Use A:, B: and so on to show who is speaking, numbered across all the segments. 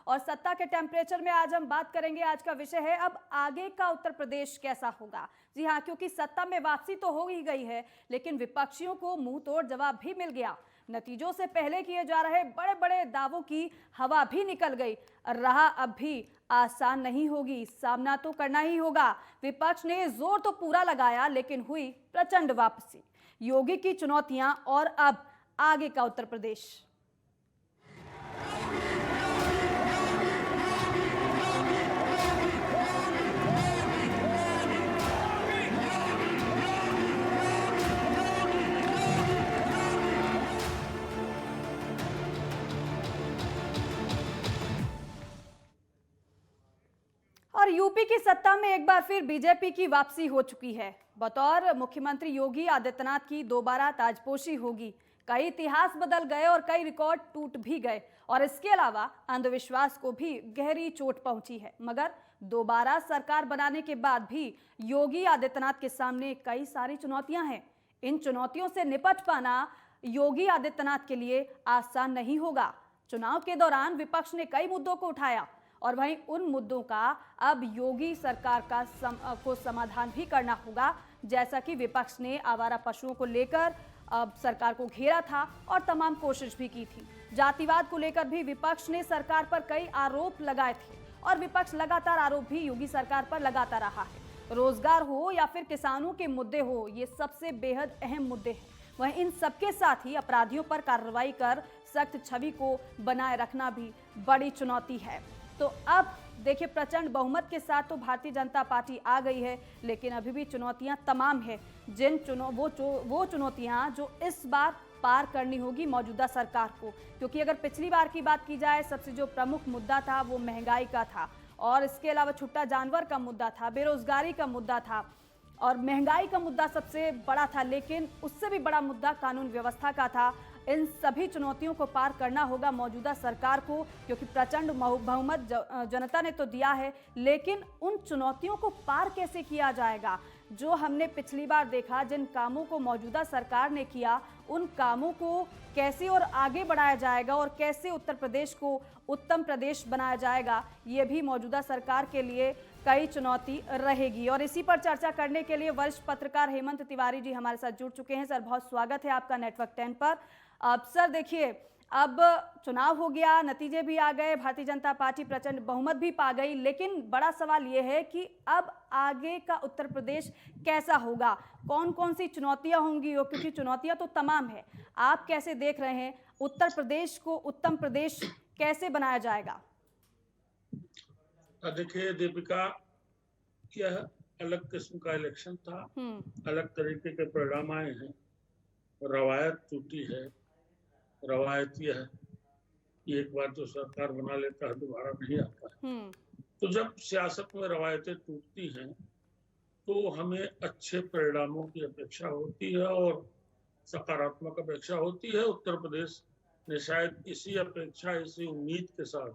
A: और सत्ता के टेम्परेचर में आज हम बात करेंगे। आज का विषय है अब आगे का उत्तर प्रदेश कैसा होगा। जी हाँ, क्योंकि सत्ता में वापसी तो हो ही गई है, लेकिन विपक्षियों को मुंह तोड़ जवाब भी मिल गया। नतीजों से पहले किए जा रहे बड़े बड़े दावों की हवा भी निकल गई। रहा अब भी आसान नहीं होगी, सामना तो करना ही होगा। विपक्ष ने जोर तो पूरा लगाया, लेकिन हुई प्रचंड वापसी। योगी की चुनौतियां और अब आगे का उत्तर प्रदेश। और यूपी की सत्ता में एक बार फिर बीजेपी की वापसी हो चुकी है। बतौर मुख्यमंत्री योगी आदित्यनाथ की दोबारा ताजपोशी होगी। कई इतिहास बदल गए और कई रिकॉर्ड टूट भी गए, और इसके अलावा अंधविश्वास को भी गहरी चोट पहुंची है। मगर दोबारा सरकार बनाने के बाद भी योगी आदित्यनाथ के सामने कई सारी चुनौतियां हैं। इन चुनौतियों से निपट पाना योगी आदित्यनाथ के लिए आसान नहीं होगा। चुनाव के दौरान विपक्ष ने कई मुद्दों को उठाया, और वहीं उन मुद्दों का अब योगी सरकार को समाधान भी करना होगा। जैसा कि विपक्ष ने आवारा पशुओं को लेकर अब सरकार को घेरा था और तमाम कोशिश भी की थी। जातिवाद को लेकर भी विपक्ष ने सरकार पर कई आरोप लगाए थे, और विपक्ष लगातार आरोप भी योगी सरकार पर लगाता रहा है। रोजगार हो या फिर किसानों के मुद्दे हो, ये सबसे बेहद अहम मुद्दे हैं। वहीं इन सबके साथ ही अपराधियों पर कार्रवाई कर सख्त छवि को बनाए रखना भी बड़ी चुनौती है। तो अब देखिए, प्रचंड बहुमत के साथ तो भारतीय जनता पार्टी आ गई है, लेकिन अभी भी चुनौतियां तमाम है। वो चुनौतियां जो इस बार पार करनी होगी मौजूदा सरकार को। क्योंकि अगर पिछली बार की बात की जाए, सबसे जो प्रमुख मुद्दा था वो महंगाई का था, और इसके अलावा छुट्टा जानवर का मुद्दा था, बेरोजगारी का मुद्दा था, और महंगाई का मुद्दा सबसे बड़ा था। लेकिन उससे भी बड़ा मुद्दा कानून व्यवस्था का था। इन सभी चुनौतियों को पार करना होगा मौजूदा सरकार को, क्योंकि प्रचंड बहुमत जनता ने तो दिया है। लेकिन उन चुनौतियों को पार कैसे किया जाएगा? जो हमने पिछली बार देखा, जिन कामों को मौजूदा सरकार ने किया, उन कामों को कैसे और आगे बढ़ाया जाएगा, और कैसे उत्तर प्रदेश को उत्तम प्रदेश बनाया जाएगा, ये भी मौजूदा सरकार के लिए कई चुनौती रहेगी। और इसी पर चर्चा करने के लिए वरिष्ठ पत्रकार हेमंत तिवारी जी हमारे साथ जुड़ चुके हैं। सर, बहुत स्वागत है आपका नेटवर्क 10 पर। अब सर देखिए, अब चुनाव हो गया, नतीजे भी आ गए, भारतीय जनता पार्टी प्रचंड बहुमत भी पा गई, लेकिन बड़ा सवाल यह है कि अब आगे का उत्तर प्रदेश कैसा होगा, कौन कौन सी चुनौतियां होंगी? क्योंकि चुनौतियां तो तमाम है। आप कैसे देख रहे हैं उत्तर प्रदेश को उत्तम प्रदेश कैसे बनाया जाएगा?
B: देखिए दीपिका, यह अलग किस्म का इलेक्शन था, अलग तरीके के परिणाम आए हैं। रवायत टूटी है। रवायत यह है कि एक बार जो सरकार बना लेता है दोबारा नहीं आता है। तो जब सियासत में रवायतें टूटती हैं तो हमें अच्छे परिणामों की अपेक्षा होती है और सकारात्मक अपेक्षा होती है। उत्तर प्रदेश ने शायद इसी अपेक्षा, इसी उम्मीद के साथ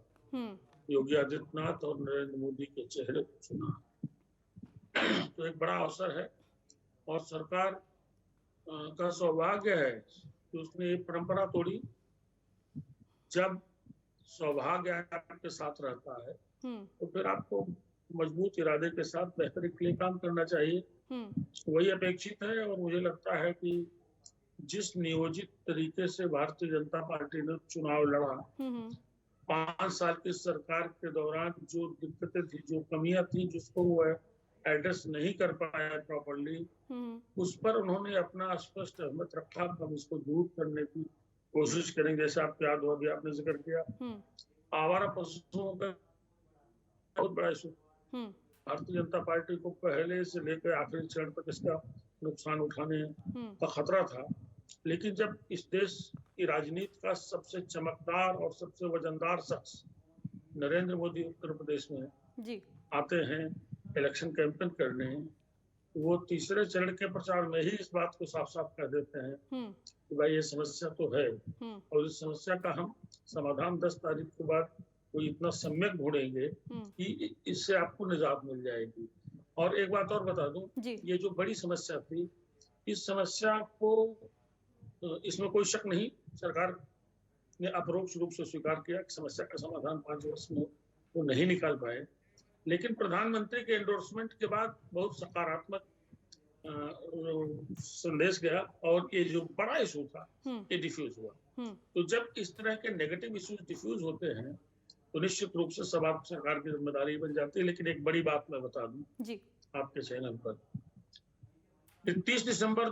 B: योगी आदित्यनाथ और नरेंद्र मोदी के चेहरे को चुना। तो एक बड़ा अवसर है, और सरकार का सौभाग्य है कि उसने ये परंपरा तोड़ी। जब सौभाग्य आपके साथ रहता है तो फिर आपको मजबूत इरादे के साथ बेहतरी के लिए काम करना चाहिए। वही अपेक्षित है, और मुझे लगता है कि जिस नियोजित तरीके से भारतीय जनता पार्टी ने चुनाव लड़ा, 5 साल की सरकार के दौरान जो दिक्कतें थी, जो कमियां थी, जिसको वो एड्रेस नहीं कर पाया प्रॉपर्ली, उस पर उन्होंने अपना स्पष्ट अहमत रखा। हम इसको दूर करने की कोशिश करेंगे। जैसे आपको याद हो गया, आपने जिक्र किया आवारा पशुओं का बहुत बड़ा इशू। भारतीय जनता पार्टी को पहले से लेकर आखिरी चरण तक इसका नुकसान उठाने का खतरा था। लेकिन जब इस देश की राजनीति का सबसे चमकदार और सबसे वजनदार शख्स नरेंद्र मोदी उत्तर प्रदेश में आते हैं इलेक्शन कैंपेन करने, वो तीसरे चरण के प्रचार में ही इस बात को साफ साफ कह देते हैं कि भाई ये समस्या तो है, और इस समस्या का हम समाधान 10 तारीख के बाद वो इतना सम्यक ढूंढेंगे कि इससे आपको निजात मिल जाएगी। और एक बात और बता दूं, ये जो बड़ी समस्या थी, इस समस्या को, इसमें कोई शक नहीं, सरकार ने अपरोक्ष रूप से स्वीकार किया कि समस्या का समाधान 5 वर्ष में वो नहीं निकाल पाए, लेकिन प्रधानमंत्री के एंडोर्समेंट के बाद बहुत सकारात्मक संदेश गया और ये जो बड़ा इशू था ये डिफ्यूज हुआ। तो जब इस तरह के नेगेटिव इश्यूज डिफ्यूज होते हैं तो निश्चित रूप से सब आप सरकार की जिम्मेदारी बन जाती है। लेकिन एक बड़ी बात मैं बता दूं आपके चैनल पर, 30 दिसंबर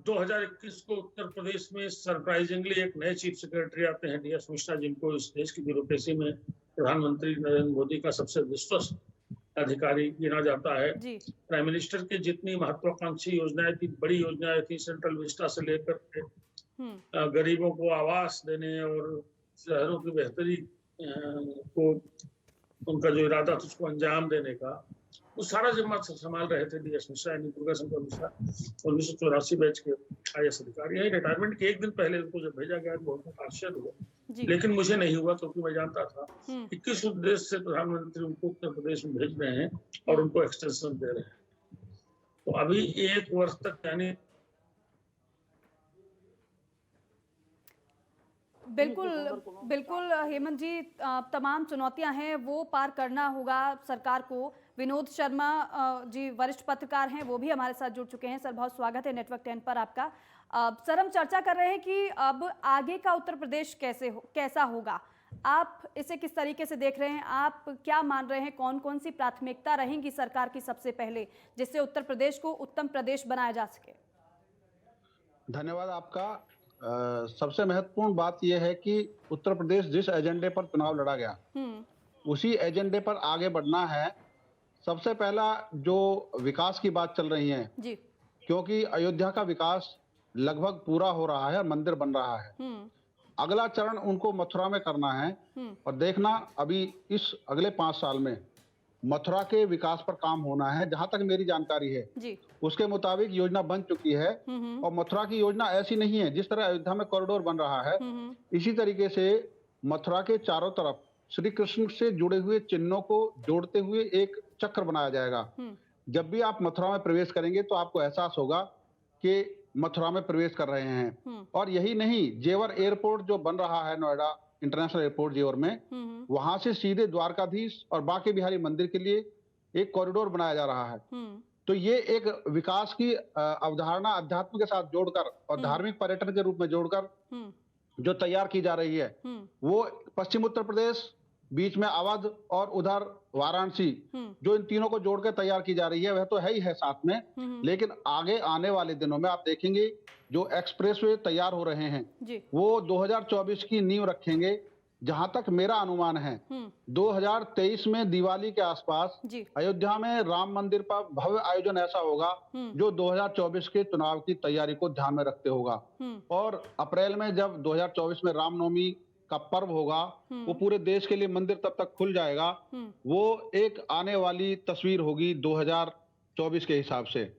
B: 2021 को उत्तर प्रदेश में सरप्राइजिंगली एक नए चीफ सेक्रेटरी आते हैं, DS मिश्रा, जिनको इस देश की ब्यूरोक्रेसी में प्रधानमंत्री नरेंद्र मोदी का सबसे विश्वस्त अधिकारी गिना जाता है। प्राइम मिनिस्टर की जितनी महत्वाकांक्षी योजनाएं थी, बड़ी योजनाएं थी, सेंट्रल विस्टा से लेकर के गरीबों को आवास देने और शहरों की बेहतरी को उनका जो इरादा था उसको अंजाम देने का, वो सारा जिम्मा संभाल रहे थे DS मिश्रा, यानी दुर्गा शंकर मिश्रा, 1984 बैच के IAS अधिकारी हैं। रिटायरमेंट के एक दिन पहले उनको जब भेजा गया तो बहुत आश्चर्य हुआ, लेकिन मुझे नहीं हुआ क्योंकि मैं जानता था कि किस उद्देश्य से प्रधानमंत्री उनको उत्तर प्रदेश में भेज रहे हैं और उनको एक्सटेंशन दे रहे हैं। तो अभी 1 वर्ष तक, यानी
A: बिल्कुल हेमंत जी, तमाम चुनौतियां हैं वो पार करना होगा सरकार को। विनोद शर्मा जी वरिष्ठ पत्रकार हैं, वो भी हमारे साथ जुड़ चुके हैं। सर बहुत स्वागत है नेटवर्क 10 पर आपका। सर हम चर्चा कर रहे हैं कि अब आगे का उत्तर प्रदेश कैसा होगा, आप इसे किस तरीके से देख रहे हैं, आप क्या मान रहे हैं, कौन कौन सी प्राथमिकता रहेंगी सरकार की सबसे पहले जिससे उत्तर प्रदेश को उत्तम प्रदेश बनाया जा सके?
C: धन्यवाद आपका। सबसे महत्वपूर्ण बात यह है कि उत्तर प्रदेश जिस एजेंडे पर चुनाव लड़ा गया उसी एजेंडे पर आगे बढ़ना है। सबसे पहला जो विकास की बात चल रही है
A: जी,
C: क्योंकि अयोध्या का विकास लगभग पूरा हो रहा है, मंदिर बन रहा है। अगला चरण उनको मथुरा में करना है और देखना अभी इस अगले 5 साल में मथुरा के विकास पर काम होना है। जहां तक मेरी जानकारी है
A: जी,
C: उसके मुताबिक योजना बन चुकी है और मथुरा की योजना ऐसी नहीं है जिस तरह अयोध्या में कॉरिडोर बन रहा है, इसी तरीके से मथुरा के चारों तरफ श्री कृष्ण से जुड़े हुए चिन्हों को जोड़ते हुए एक चक्र बनाया जाएगा। जब भी आप मथुरा में प्रवेश करेंगे तो आपको एहसास होगा कि मथुरा में प्रवेश कर रहे हैं। और यही नहीं, जेवर एयरपोर्ट जो बन रहा है, नोएडा इंटरनेशनल एयरपोर्ट जेवर में, वहां से सीधे द्वारकाधीश और बांके बिहारी मंदिर के लिए एक कॉरिडोर बनाया जा रहा है। तो ये एक विकास की अवधारणा अध्यात्म के साथ जोड़कर और धार्मिक पर्यटन के रूप में जोड़कर जो तैयार की जा रही है, वो पश्चिम उत्तर प्रदेश, बीच में अवध और उधर वाराणसी, जो इन तीनों को जोड़कर तैयार की जा रही है, वह तो है ही है साथ में। लेकिन आगे आने वाले दिनों में आप देखेंगे जो एक्सप्रेसवे तैयार हो रहे हैं वो 2024 की नींव रखेंगे। जहां तक मेरा अनुमान है 2023 में दिवाली के आसपास अयोध्या में राम मंदिर पर भव्य आयोजन ऐसा होगा जो 2024 के चुनाव की तैयारी को ध्यान में रखते होगा। और अप्रैल में जब 2024 में रामनवमी का पर्व होगा, वो पूरे देश के लिए मंदिर तब तक खुल जाएगा। वो एक आने वाली तस्वीर होगी 2024 के हिसाब से।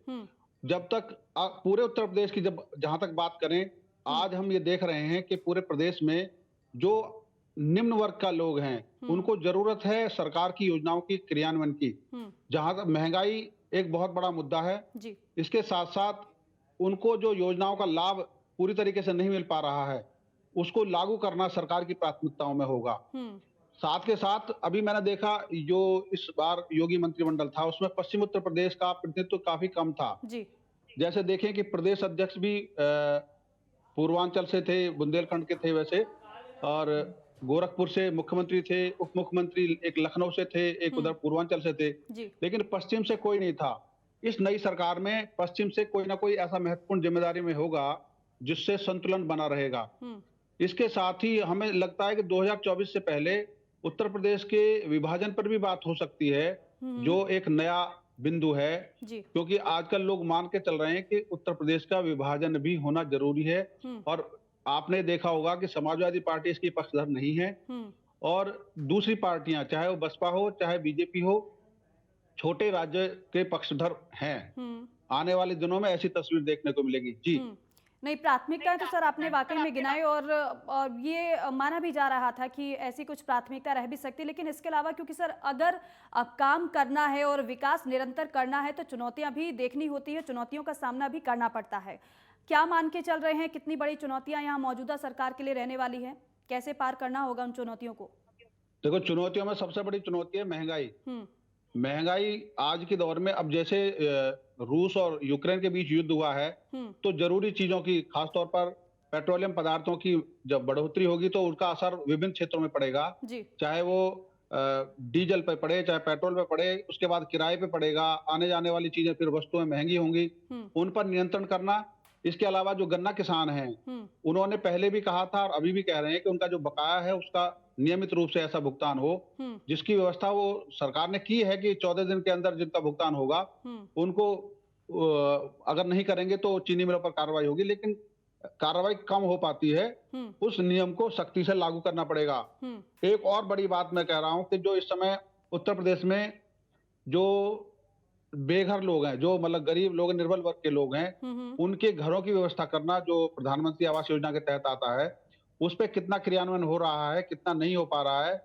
C: जब तक पूरे उत्तर प्रदेश की जहां तक बात करें, आज हम ये देख रहे हैं कि पूरे प्रदेश में जो निम्न वर्ग का लोग हैं उनको जरूरत है सरकार की योजनाओं की क्रियान्वयन की। जहां तक महंगाई एक बहुत बड़ा मुद्दा है, इसके साथ साथ उनको जो योजनाओं का लाभ पूरी तरीके से नहीं मिल पा रहा है उसको लागू करना सरकार की प्राथमिकताओं में होगा। साथ के साथ अभी मैंने देखा जो इस बार योगी मंत्रिमंडल था उसमें पश्चिम उत्तर प्रदेश का प्रतिनिधित्व काफी कम था। जैसे देखें कि प्रदेश अध्यक्ष भी पूर्वांचल से थे, बुंदेलखंड के थे वैसे, और गोरखपुर से मुख्यमंत्री थे, उप मुख्यमंत्री एक लखनऊ से थे, एक उधर पूर्वांचल से थे, लेकिन पश्चिम से कोई नहीं था। इस नई सरकार में पश्चिम से कोई ना कोई ऐसा महत्वपूर्ण जिम्मेदारी में होगा जिससे संतुलन बना रहेगा। इसके साथ ही हमें लगता है कि 2024 से पहले उत्तर प्रदेश के विभाजन पर भी बात हो सकती है, जो एक नया बिंदु है, क्योंकि आजकल लोग मान के चल रहे हैं कि उत्तर प्रदेश का विभाजन भी होना जरूरी है। और आपने देखा होगा कि समाजवादी पार्टी इसकी पक्षधर नहीं है और दूसरी पार्टियां चाहे वो बसपा हो चाहे बीजेपी हो, छोटे राज्य के पक्षधर हैं। आने वाले दिनों में ऐसी तस्वीर देखने को मिलेगी। जी
A: नहीं, प्राथमिकताएं तो सर आपने वाकई में गिनाई और ये माना भी जा रहा था कि ऐसी कुछ प्राथमिकता रह भी सकती, लेकिन इसके अलावा क्योंकि सर अगर काम करना है और विकास निरंतर करना है तो चुनौतियां भी देखनी होती है, चुनौतियों का सामना भी करना पड़ता है। क्या मान के चल रहे हैं, कितनी बड़ी चुनौतियां यहाँ मौजूदा सरकार के लिए रहने वाली है? कैसे पार करना होगा उन चुनौतियों को?
C: देखो, चुनौतियों में सबसे बड़ी चुनौती है महंगाई। महंगाई आज के दौर में, अब जैसे रूस और यूक्रेन के बीच युद्ध हुआ है, तो जरूरी चीजों की, खासतौर पर पेट्रोलियम पदार्थों की जब बढ़ोतरी होगी तो उसका असर विभिन्न क्षेत्रों में पड़ेगा। चाहे वो डीजल पे पड़े, चाहे पेट्रोल पे पड़े, उसके बाद किराए पे पड़ेगा, आने जाने वाली चीजें फिर वस्तुएं महंगी होंगी, उन पर नियंत्रण करना। इसके अलावा जो गन्ना किसान हैं, उन्होंने पहले भी कहा था और अभी भी कह रहे हैं कि उनका जो बकाया है उसका नियमित रूप से ऐसा भुगतान हो, जिसकी व्यवस्था वो सरकार ने की है कि 14 दिन के अंदर जिनका भुगतान होगा उनको, अगर नहीं करेंगे तो चीनी मिलों पर कार्रवाई होगी, लेकिन कार्रवाई कम हो पाती है, उस नियम को सख्ती से लागू करना पड़ेगा। एक और बड़ी बात मैं कह रहा हूं कि जो इस समय उत्तर प्रदेश में जो बेघर लोग हैं, जो मतलब गरीब लोग, निर्बल वर्ग के लोग हैं, उनके घरों की व्यवस्था करना, जो प्रधानमंत्री आवास योजना के तहत आता है, उस पर कितना क्रियान्वयन हो रहा है, कितना नहीं हो पा रहा है।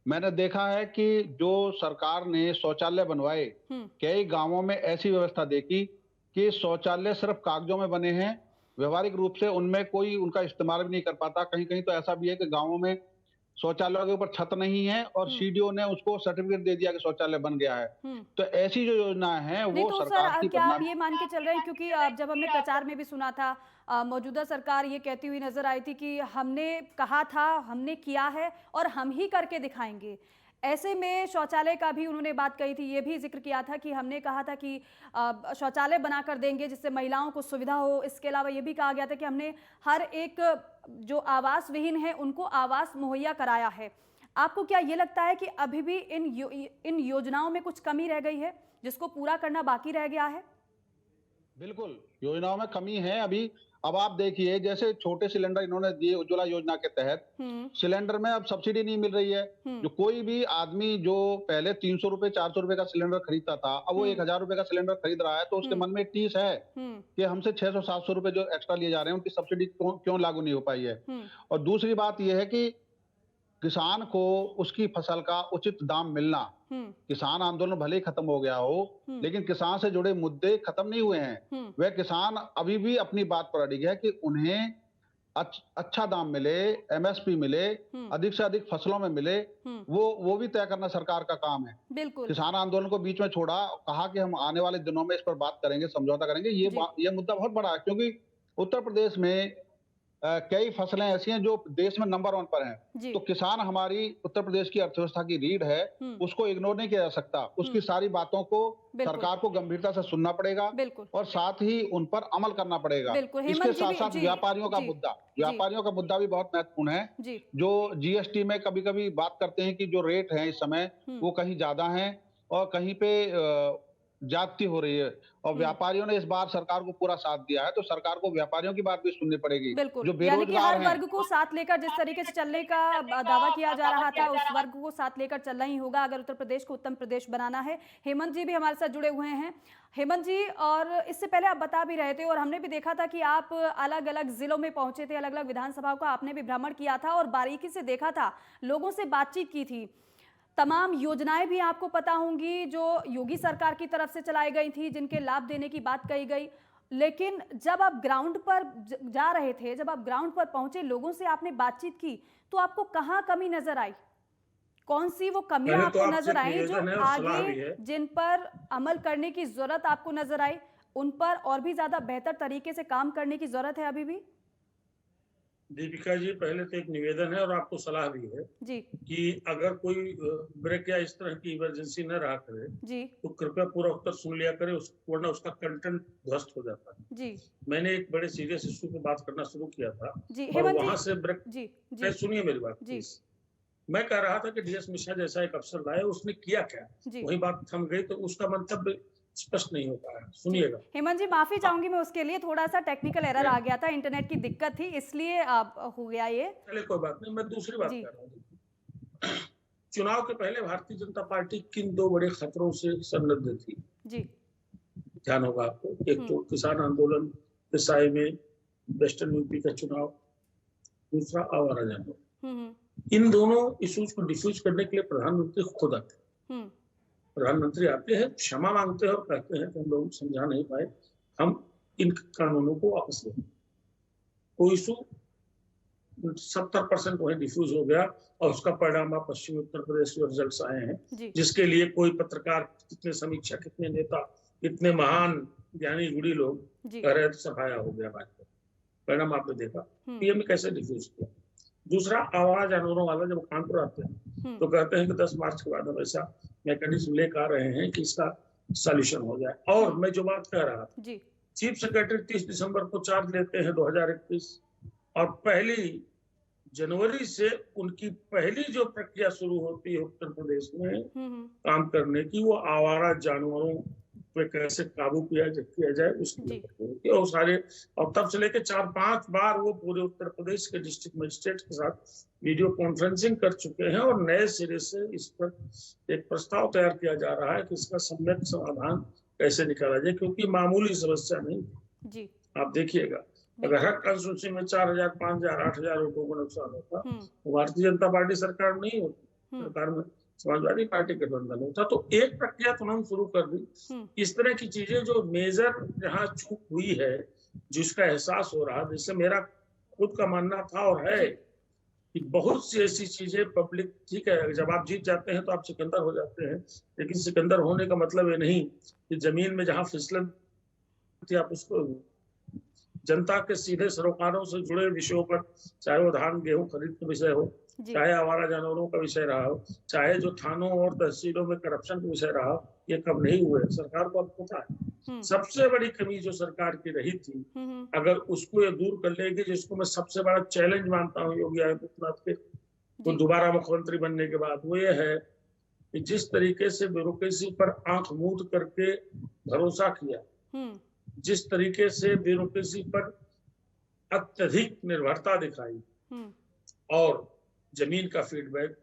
C: मैंने देखा है कि जो सरकार ने शौचालय बनवाए, कई गांवों में ऐसी व्यवस्था देखी कि शौचालय सिर्फ कागजों में बने हैं, व्यवहारिक रूप से उनमें कोई उनका इस्तेमाल भी नहीं कर पाता। कहीं कहीं तो ऐसा भी है कि गांवों में शौचालय के ऊपर छत नहीं है और सीडीओ ने उसको सर्टिफिकेट दे दिया कि शौचालय बन गया है। तो ऐसी जो योजनाएं हैं वो
A: तो
C: सरकार की
A: क्या आप ये मान के चल रहे हैं, क्योंकि जब हमने प्रचार में भी सुना था, मौजूदा सरकार ये कहती हुई नजर आई थी कि हमने कहा था, हमने किया है और हम ही करके दिखाएंगे। ऐसे में शौचालय का भी उन्होंने बात कही थी, ये भी जिक्र किया था कि हमने कहा था कि शौचालय बनाकर देंगे जिससे महिलाओं को सुविधा हो। इसके अलावा ये भी कहा गया था कि हमने हर एक जो आवास विहीन है उनको आवास मुहैया कराया है। आपको क्या ये लगता है कि अभी भी इन योजनाओं में कुछ कमी रह गई है जिसको पूरा करना बाकी रह गया है?
C: बिल्कुल, योजनाओं में कमी है अभी। अब आप देखिए, जैसे छोटे सिलेंडर इन्होंने दिए उज्ज्वला योजना के तहत, सिलेंडर में अब सब्सिडी नहीं मिल रही है। जो कोई भी आदमी जो पहले 300 रुपए 400 रुपए का सिलेंडर खरीदता था, अब वो 1000 रुपए का सिलेंडर खरीद रहा है, तो उसके मन में टीस है कि हमसे 600-700 रुपए जो एक्स्ट्रा लिए जा रहे हैं, उनकी सब्सिडी क्यों लागू नहीं हो पाई है। और दूसरी बात यह है कि किसान को उसकी फसल का उचित दाम मिलना। किसान आंदोलन भले ही खत्म हो गया हो, लेकिन किसान से जुड़े मुद्दे खत्म नहीं हुए हैं। वह किसान अभी भी अपनी बात पर अड़िग है कि उन्हें अच्छा दाम मिले, एमएसपी मिले, अधिक से अधिक फसलों में मिले, वो भी तय करना सरकार का काम है।
A: बिल्कुल।
C: किसान आंदोलन को बीच में छोड़ा, कहा कि हम आने वाले दिनों में इस पर बात करेंगे, समझौता करेंगे। ये मुद्दा बहुत बड़ा है, क्योंकि उत्तर प्रदेश में कई फसलें ऐसी हैं जो देश में नंबर 1 पर हैं। तो किसान हमारी उत्तर प्रदेश की अर्थव्यवस्था की रीढ़ है, उसको इग्नोर नहीं किया जा सकता। उसकी सारी बातों को सरकार को गंभीरता से सुनना पड़ेगा और साथ ही उन पर अमल करना पड़ेगा। इसके साथ साथ व्यापारियों का मुद्दा भी बहुत महत्वपूर्ण है। जो जीएसटी में कभी कभी बात करते हैं कि जो रेट है इस समय वो कहीं ज्यादा है और कहीं पे जाती हो रही है, और व्यापारियों ने इस बार सरकार को पूरा साथ दिया है, तो सरकार को व्यापारियों की बात भी सुननी पड़ेगी।
A: बिल्कुल,
C: जो
A: यानी कि हर
C: बेरोजगार
A: वर्ग को साथ लेकर जिस तरीके से चलने का दावा किया जा रहा था, उस वर्ग को साथ लेकर चलना ही होगा अगर उत्तर प्रदेश को उत्तम प्रदेश बनाना है। हेमंत जी भी हमारे साथ जुड़े हुए हैं। हेमंत जी, और इससे पहले आप बता भी रहे थे और हमने भी देखा था कि आप अलग अलग जिलों में पहुंचे थे, अलग अलग विधानसभाओं का आपने भी भ्रमण किया था और बारीकी से देखा था, लोगों से बातचीत की थी। तमाम योजनाएं भी आपको पता होंगी जो योगी सरकार की तरफ से चलाई गई थी, जिनके लाभ देने की बात कही गई। लेकिन जब आप ग्राउंड पर जा रहे थे, जब आप ग्राउंड पर पहुंचे, लोगों से आपने बातचीत की, तो आपको कहां कमी नजर आई? कौन सी वो कमियां आपको नजर आई जो आगे जिन पर अमल करने की जरूरत आपको नजर आई, उन पर और भी ज्यादा बेहतर तरीके से काम करने की जरूरत है अभी भी?
B: दीपिका जी, पहले तो एक निवेदन है और आपको सलाह भी है जी कि अगर कोई ब्रेक या इस तरह की इमरजेंसी न रहा करे जी, तो कृपया पूरा उत्तर सुन लिया करे, वरना उसका कंटेंट ध्वस्त हो जाता है जी। मैंने एक बड़े सीरियस इशू पे बात करना शुरू किया था जी, और वहां से ब्रेक जी, जी, सुनिए मेरी बात जी। मैं कह रहा था कि डीएस मिश्रा जैसा एक अफसर लाए, उसने किया क्या, वही बात थम गई, तो उसका मंतव्य स्पष्ट नहीं हो पाया। सुनिएगा
A: हेमंत जी, माफी चाहूंगी मैं उसके लिए, थोड़ा सा टेक्निकल एरर आ गया था, इंटरनेट की दिक्कत थी, इसलिए हो गया ये।
B: चलिए कोई बात नहीं, मैं दूसरी बात कर रहा हूँ। चुनाव के पहले भारतीय जनता पार्टी किन 2 बड़े खतरों से संबद्ध थी जी, ध्यान होगा आपको। एक तो किसान आंदोलन के साए में वेस्टर्न यूपी का चुनाव, दूसरा आवारा जानवर। इन दोनों इश्यूज को डिफ्यूज करने के लिए प्रधानमंत्री खुद आते। प्रधानमंत्री आते हैं, क्षमा मांगते हैं और कहते हैं कि हम लोग समझा नहीं पाए, हम इन कानूनों को वापस लें। वो इशू 70% वहीं डिफ्यूज हो गया और उसका परिणाम आप पश्चिमी उत्तर प्रदेश के रिजल्ट आए हैं,
A: जी
B: जिसके लिए कोई पत्रकार, कितने समीक्षा, कितने नेता, कितने महान ज्ञानी गुणी लोग
A: जी
B: कह रहे थे सफाया हो गया भाजपा। परिणाम आपने देखा पीएम ने कैसे डिफ्यूज किया। दूसरा, आवाज जानवरों वाला जब कानपुर आते हैं तो कहते हैं कि 10 मार्च के बाद हम ऐसा मैकेनिज्म लेकर आ रहे हैं कि इसका सॉल्यूशन हो जाए। और मैं जो बात कह रहा था,
A: जी
B: चीफ सेक्रेटरी 30 दिसंबर को चार्ज लेते हैं 2021 और 1 जनवरी से उनकी पहली जो प्रक्रिया शुरू होती है उत्तर प्रदेश में काम करने की, वो आवारा जानवरों पे कैसे काबू किया जाए उसकी और सारे, और तब से लेकर 4-5 बार वो पूरे उत्तर प्रदेश के डिस्ट्रिक्ट मजिस्ट्रेट के साथ वीडियो कॉन्फ्रेंसिंग कर चुके हैं और नए सिरे से इस पर एक प्रस्ताव तैयार किया जा रहा है कि इसका सम्यक समाधान कैसे निकाला जाए, क्योंकि मामूली समस्या नहीं
A: जी।
B: आप देखिएगा, अगर हर कंस्टिट्यूंसी में 4,000, 5,000, 8,000 लोगों को नुकसान होता तो भारतीय जनता पार्टी सरकार नहीं होती, सरकार में समाजवादी पार्टी गठबंधन होता। तो एक प्रक्रिया तो हम शुरू कर दी। इस तरह की चीजें जो मेजर जहाँ चूक हुई है, जिसका एहसास हो रहा, जैसे मेरा खुद का मानना था और है कि बहुत सी ऐसी चीजें पब्लिक, ठीक है जब आप जीत जाते हैं तो आप सिकंदर हो जाते हैं, लेकिन सिकंदर होने का मतलब ये नहीं कि जमीन में जहाँ फिसलन थी आप उसको, जनता के सीधे सरोकारों से जुड़े विषयों पर, चाहे वो धान गेहूं खरीद का विषय हो, चाहे आवारा जानवरों का विषय रहा हो, चाहे जो थानों और तहसीलों में करप्शन का विषय रहा, ये कब नहीं हुए सरकार को अब पता है। सबसे बड़ी कमी जो सरकार की रही थी, अगर उसको ये दूर कर लेगी, जिसको मैं सबसे बड़ा चैलेंज मानता हूँ योगी आदित्यनाथ के तो दोबारा मुख्यमंत्री बनने के बाद, वो ये है कि जिस तरीके से ब्यूरोक्रेसी पर आंख मूंद करके भरोसा किया, जिस तरीके से ब्यूरोक्रेसी पर अत्यधिक निर्भरता दिखाई और जमीन का फीडबैक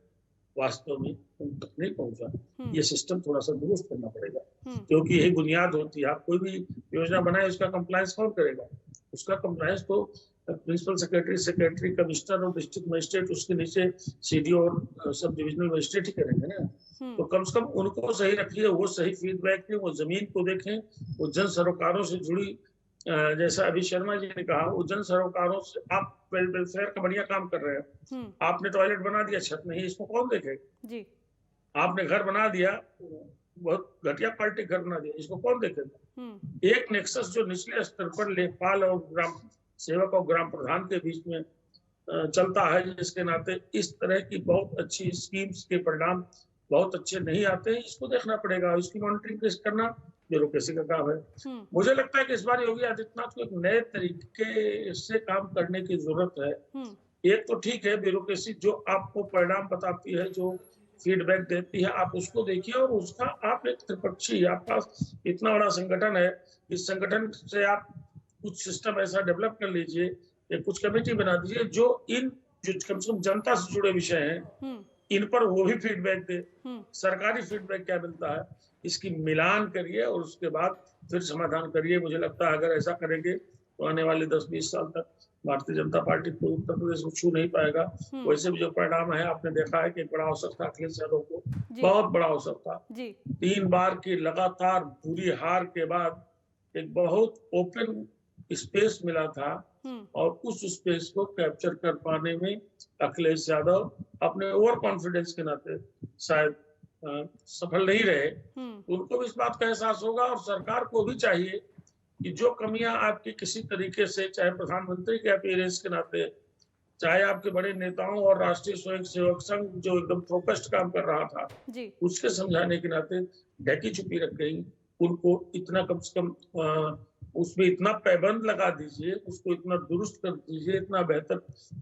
B: वास्तव में उन तक नहीं पहुंचा, ये सिस्टम थोड़ा सा दुरुस्त करना पड़ेगा, क्योंकि यही बुनियाद होती है। आप कोई भी योजना बनाए, उसका कंप्लायंस कौन करेगा? उसका कंप्लायंस तो प्रिंसिपल सेक्रेटरी, कमिश्नर और डिस्ट्रिक्ट मजिस्ट्रेट, उसके नीचे सीडीओ और सब डिविजनल मजिस्ट्रेट ही करेंगे ना। तो कम से कम उनको सही रखिए, वो सही फीडबैक दें, वो जमीन को देखें, वो जन सरोकारों से जुड़ी, जैसा अभी शर्मा जी ने कहा, वो जन सरोकारों से आप वेलफेयर का बढ़िया काम कर रहे हैं, आपने टॉयलेट बना दिया, छत नहीं, इसको कौन देखेगा जी? आपने घर बना दिया, बहुत घटिया क्वालिटी घर बना दिया, इसको कौन देखेगा? एक नेक्सस जो निचले स्तर पर लेखपाल और ग्राम सेवक और ग्राम प्रधान के बीच में चलता है, जिसके नाते इस तरह की बहुत अच्छी स्कीम्स के परिणाम बहुत अच्छे नहीं आते हैं, इसको देखना पड़ेगा, इसकी मॉनिटरिंग करना ब्यूरोक्रेसी का काम है। मुझे लगता है कि इस बार योगी आदित्यनाथ को एक नए तरीके से काम करने की जरूरत है। एक तो ठीक है, ब्यूरोक्रेसी जो आपको परिणाम बताती है, जो फीडबैक देती है, आप उसको देखिए और उसका आप एक त्रिपक्षीय, आपका इतना बड़ा संगठन है, इस संगठन से आप कुछ सिस्टम ऐसा डेवलप कर लीजिए, या कुछ कमेटी बना दीजिए जो इन जो कम से कम जनता से जुड़े विषय हैं, इन पर वो भी फीडबैक दे। सरकारी फीडबैक क्या मिलता है, इसकी मिलान करिए और उसके बाद फिर समाधान करिए। मुझे लगता है अगर ऐसा करेंगे तो आने वाले 10-20 साल तक भारतीय जनता पार्टी को उत्तर प्रदेश को छू नहीं पाएगा। वैसे भी जो परिणाम है, आपने देखा है कि एक बड़ा अवसर था अखिलेश यादव को, बहुत बड़ा अवसर था। 3 बार की लगातार बुरी हार के बाद एक बहुत ओपन स्पेस मिला था और उस स्पेस को कैप्चर कर पाने में अखिलेश यादव अपने ओवर कॉन्फिडेंस के नाते शायद सफल नहीं रहे। उनको भी इस बात का एहसास होगा और सरकार को भी चाहिए कि जो कमियां आपकी किसी तरीके से, चाहे प्रधानमंत्री के अपीयरेंस के नाते, चाहे आपके बड़े नेताओं और राष्ट्रीय स्वयंसेवक संघ जो एकदम फोकस्ड काम कर रहा था उसके समझाने के नाते ढकी छुपी रख गई, उनको इतना कम से कम उसमें इतना पैबंद लगा दीजिए, उसको इतना दुरुस्त कर दीजिए, इतना बेहतर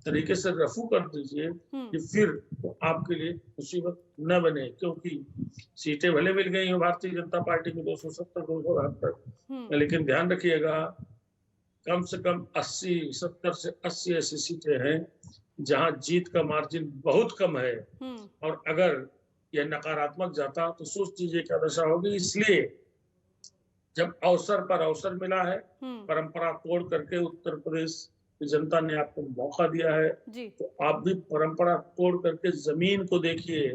B: तरीके से रफू कर दीजिए कि फिर तो आपके लिए मुसीबत न बने। क्योंकि सीटें भले मिल गई हैं भारतीय जनता पार्टी को 270, 272, लेकिन ध्यान रखिएगा कम से कम 70 से 80 ऐसी सीटें हैं जहां जीत का मार्जिन बहुत कम है, और अगर यह नकारात्मक जाता तो सोच लीजिए क्या दशा होगी। इसलिए जब अवसर पर अवसर मिला है, परंपरा तोड़ करके उत्तर प्रदेश की जनता ने आपको मौका दिया है, तो आप भी परंपरा तोड़ करके जमीन को देखिए।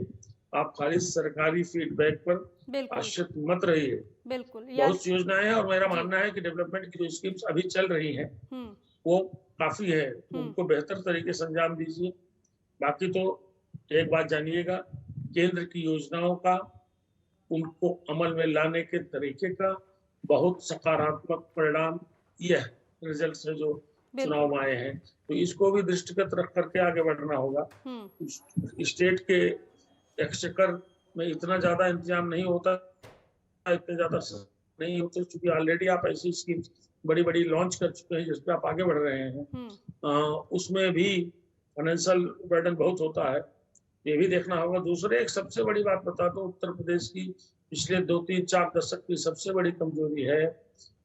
B: आप खाली सरकारी फीडबैक पर आश्रित मत रहिए। बहुत सी योजनाएं हैं और मेरा मानना है कि डेवलपमेंट की जो स्कीम्स अभी चल रही हैं वो काफी है, उनको बेहतर तरीके से अंजाम दीजिए। बाकी तो एक बात जानिएगा, केंद्र की योजनाओं का, उनको अमल में लाने के तरीके का बहुत सकारात्मक परिणाम यह रिजल्ट से जो चुनाव में आए हैं, तो इसको भी दृष्टिगत रख करके आगे बढ़ना होगा। स्टेट के एक्सचेकर में इतना ज्यादा इंतजाम नहीं होता, इतने ज्यादा नहीं होते, क्योंकि ऑलरेडी आप ऐसी स्कीम बड़ी बड़ी लॉन्च कर चुके हैं जिसपे आप आगे बढ़ रहे हैं। उसमें भी फाइनेंशियल बर्डन बहुत होता है, ये भी देखना होगा। दूसरे एक सबसे बड़ी बात बता दो, उत्तर प्रदेश की पिछले 2-3-4 दशक की सबसे बड़ी कमजोरी है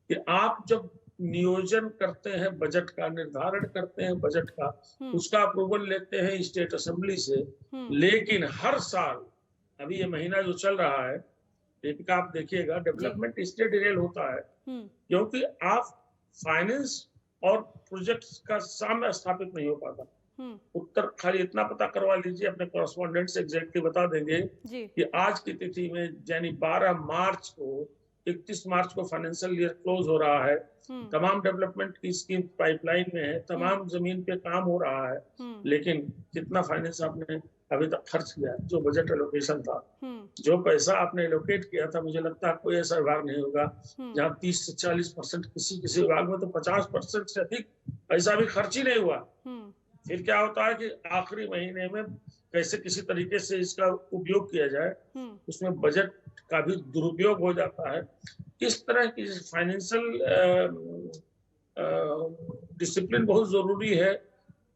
B: कि आप जब नियोजन करते हैं बजट का, निर्धारण करते हैं बजट का, उसका अप्रूवल लेते हैं स्टेट असेंबली से, लेकिन हर साल, अभी ये महीना जो चल रहा है, दीपिका आप देखिएगा, डेवलपमेंट स्टेट रियल होता है, क्योंकि आप फाइनेंस और प्रोजेक्ट्स का साम्य स्थापित नहीं हो पाता। उत्तर खाली इतना पता करवा लीजिए, अपने कॉरेस्पॉन्डेंट से एग्जैक्टली बता देंगे कि आज की तिथि में यानी 12 मार्च को, 31 मार्च को फाइनेंशियल ईयर क्लोज हो रहा है, तमाम डेवलपमेंट की स्कीम पाइपलाइन में है, तमाम जमीन पे काम हो रहा है, लेकिन कितना फाइनेंस आपने अभी तक खर्च किया, जो बजट एलोकेशन था, जो पैसा आपने एलोकेट किया था, मुझे लगता है कोई ऐसा विभाग नहीं होगा जहाँ 30 से 40%, किसी विभाग में तो 50% से अधिक पैसा भी खर्च ही नहीं हुआ। फिर क्या होता है कि आखिरी महीने में कैसे किसी तरीके से इसका उपयोग किया जाए, उसमें बजट का भी दुरुपयोग हो जाता है। इस तरह की फाइनेंशियल डिसिप्लिन बहुत जरूरी है,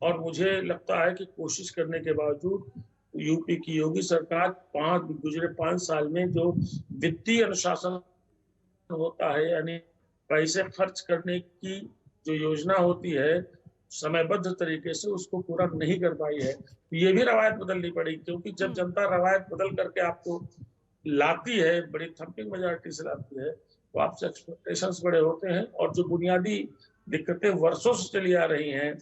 B: और मुझे लगता है कि कोशिश करने के बावजूद यूपी की योगी सरकार गुजरे 5 साल में जो वित्तीय अनुशासन होता है, यानी पैसे खर्च करने की जो योजना होती है समयबद्ध तरीके से, उसको पूरा नहीं कर पाई है। ये भी रवायत बदलनी पड़ेगी, क्योंकि जब जनता रवायत बदल करके आपको लाती है, बड़ी थम्पिंग मेजॉरिटी से लाती है, तो आपसे एक्सपेक्टेशंस बड़े होते हैं, और जो बुनियादी दिक्कतें वर्षों से चली आ रही हैं,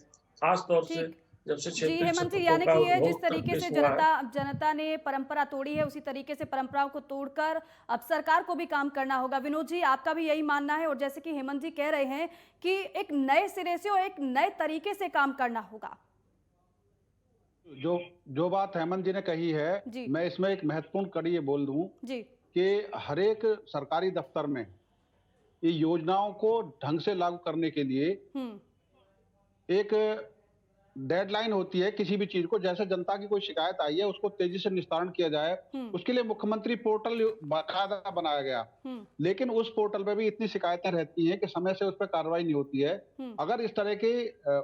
B: खास तौर से जब से
A: जी हेमंत जी, यानी कि ये जिस तरीके से जनता ने परंपरा तोड़ी है, उसी तरीके से परंपराओं को तोड़कर अब सरकार को भी काम करना होगा। विनोद जी, आपका भी यही मानना है? और जैसे कि हेमंत जी कह रहे हैं कि एक नए सिरे से और एक नए तरीके से काम करना होगा।
C: जो बात हेमंत जी ने कही है, मैं इसमें एक महत्वपूर्ण कड़ी ये बोल दूं कि हर एक सरकारी दफ्तर में ये योजनाओं को ढंग से लागू करने के लिए एक डेडलाइन होती है किसी भी चीज को। जैसे जनता की कोई शिकायत आई है, उसको तेजी से निस्तारण किया जाए, उसके लिए मुख्यमंत्री पोर्टल बाकायदा बनाया गया, लेकिन उस पोर्टल पे भी इतनी शिकायतें रहती हैं कि समय से उस पर कार्रवाई नहीं होती है। अगर इस तरह के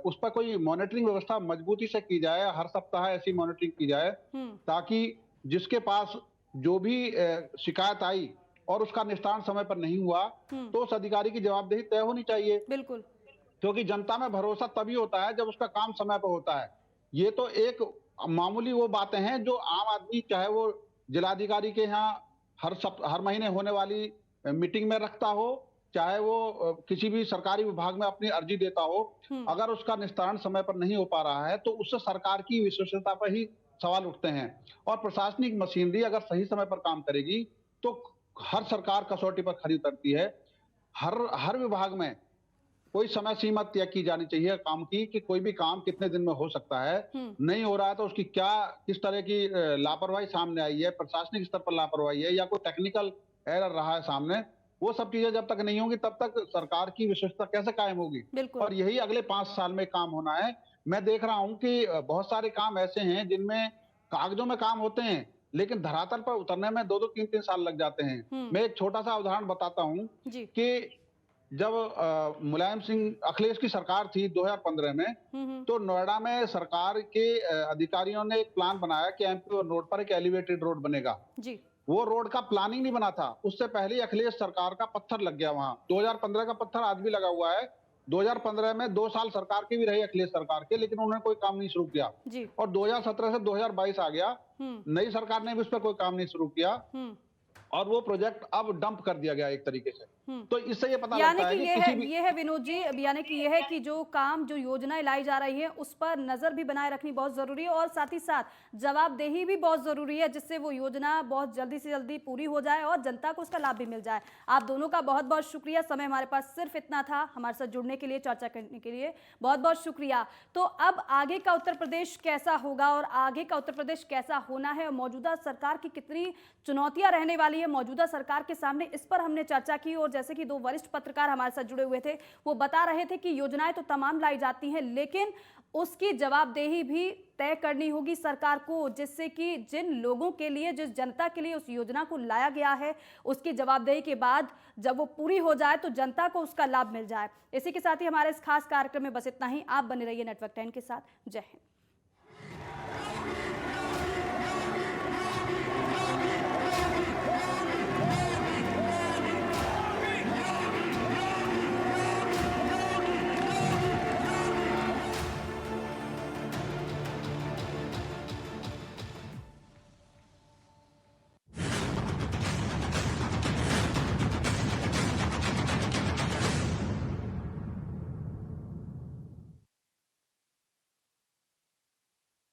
C: उस पर कोई मॉनिटरिंग व्यवस्था मजबूती से की जाए, हर सप्ताह ऐसी मॉनिटरिंग की जाए, ताकि जिसके पास जो भी शिकायत आई और उसका निस्तारण समय पर नहीं हुआ, तो उस अधिकारी की जवाबदेही तय होनी चाहिए।
A: बिल्कुल, क्योंकि
C: जनता में भरोसा तभी होता है जब उसका काम समय पर होता है। ये तो एक मामूली वो बातें हैं जो आम आदमी, चाहे वो जिलाधिकारी के यहाँ हर महीने होने वाली मीटिंग में रखता हो, चाहे वो किसी भी सरकारी विभाग में अपनी अर्जी देता हो, अगर उसका निस्तारण समय पर नहीं हो पा रहा है तो उससे सरकार की विश्वसनीयता पर ही सवाल उठते हैं। और प्रशासनिक मशीनरी अगर सही समय पर काम करेगी तो हर सरकार कसौटी पर खरी उतरती है। हर विभाग में कोई समय सीमा तय की जानी चाहिए काम की, कि कोई भी काम कितने दिन में हो सकता है, नहीं हो रहा है तो उसकी किस तरह की लापरवाही सामने आई है, प्रशासनिक स्तर पर लापरवाही है या कोई टेक्निकल एरर रहा है सामने, वो सब चीजें जब तक नहीं होंगी तब तक सरकार की विश्वसनीयता कैसे कायम होगी। और यही अगले 5 साल में काम होना है। मैं देख रहा हूं कि बहुत सारे काम ऐसे हैं जिनमें कागजों में काम होते हैं, लेकिन धरातल पर उतरने में 2-2, 3-3 साल लग जाते हैं। मैं एक छोटा सा उदाहरण बताता हूं कि जब मुलायम सिंह अखिलेश की सरकार थी 2015 में, तो नोएडा में सरकार के अधिकारियों ने एक प्लान बनाया कि एमपी रोड पर एक एलिवेटेड रोड बनेगा। वो रोड का प्लानिंग नहीं बना था, उससे पहले ही अखिलेश सरकार का पत्थर लग गया वहां। 2015 का पत्थर आज भी लगा हुआ है। 2015 में 2 साल सरकार की भी रही अखिलेश सरकार के, लेकिन उन्होंने कोई काम नहीं शुरू किया। और 2017 से 2022 आ गया, नई सरकार ने भी उस पर कोई काम नहीं शुरू किया और वो प्रोजेक्ट अब डंप कर दिया गया एक तरीके से। तो इससे ये पता
A: यानी
C: लगता है
A: कि
C: कि किसी भी
A: ये है विनोद जी, यानी कि ये है कि जो काम जो योजनाएं लाई जा रही है उस पर नजर भी बनाए रखनी बहुत जरूरी है और साथ ही साथ जवाबदेही भी बहुत जरूरी है, जिससे वो योजना बहुत जल्दी से जल्दी पूरी हो जाए और जनता को उसका लाभ भी मिल जाए। आप दोनों का बहुत बहुत शुक्रिया, समय हमारे पास सिर्फ इतना था, हमारे साथ जुड़ने के लिए, चर्चा करने के लिए बहुत बहुत शुक्रिया। तो अब आगे का उत्तर प्रदेश कैसा होगा और आगे का उत्तर प्रदेश कैसा होना है और मौजूदा सरकार की कितनी चुनौतियां रहने वाली है मौजूदा सरकार के सामने, इस पर हमने चर्चा की। और जैसे कि दो वरिष्ठ पत्रकार हमारे साथ जुड़े हुए थे, वो बता रहे थे कि योजनाएं तो तमाम लाई जाती हैं लेकिन उसकी जवाबदेही भी तय करनी होगी सरकार को, जिससे कि जिन लोगों के लिए, जिस जनता के लिए उस योजना को लाया गया है, उसकी जवाबदेही के बाद जब वो पूरी हो जाए तो जनता को उसका लाभ मिल जाए। इसी के साथ ही हमारे इस खास कार्यक्रम में बस इतना ही। आप बने रहिए नेटवर्क 10 के साथ। जय हिंद।